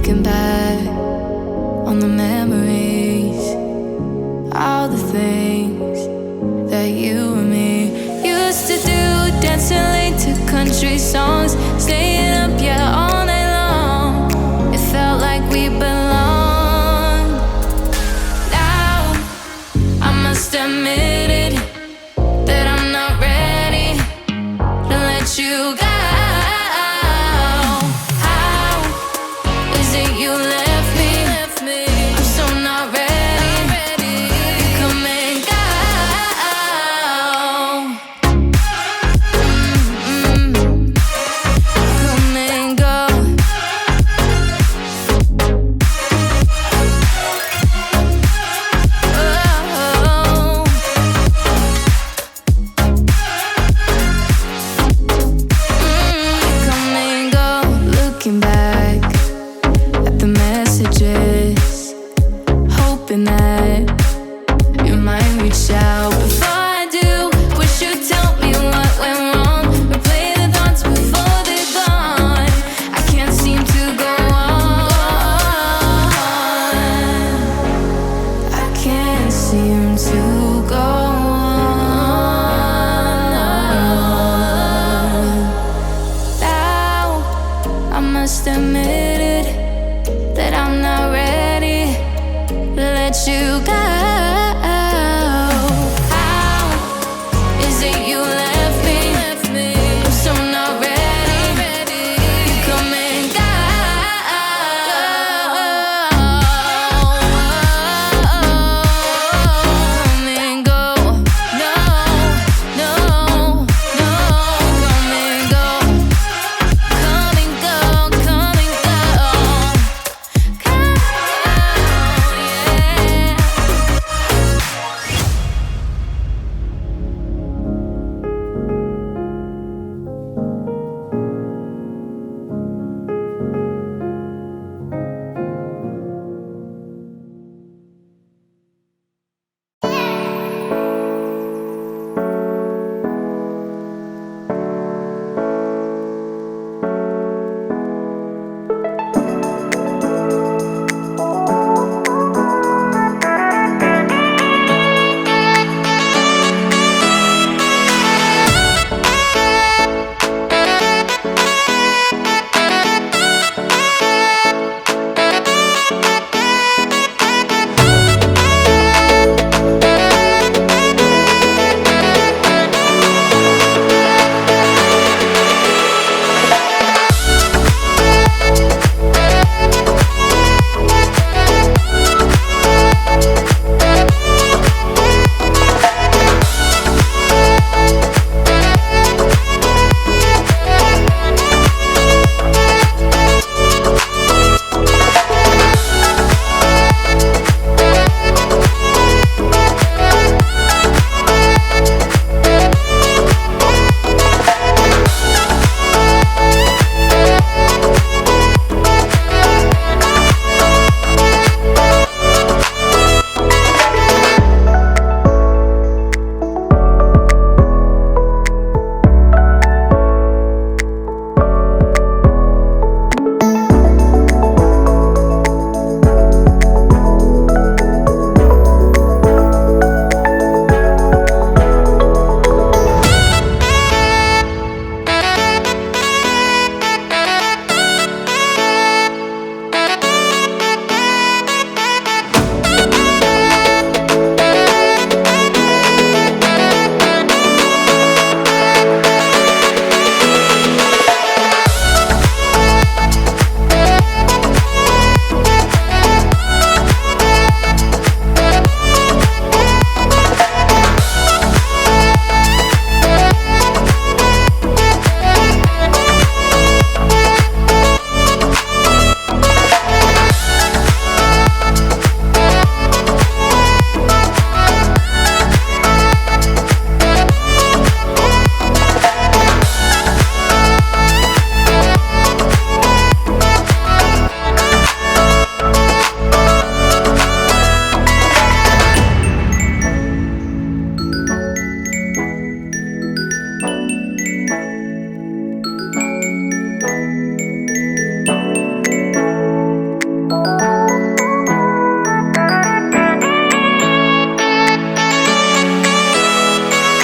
Looking back on the memories, all the things that you and me used to do, dancing late to country songs, staying up, yeah, all night long. It felt like we belonged. Now I must admit it, that I'm not ready to let you go. How is it you left me? I'm so not ready. Come and go. Come and go. Oh. Come and go. Looking back at the messages, hoping that you might reach out. Before I do, wish you'd tell me what went wrong. Replay the thoughts before they're gone. I can't seem to go on. I can't seem to go on. Now I must admit it, that I'm not ready to let you go.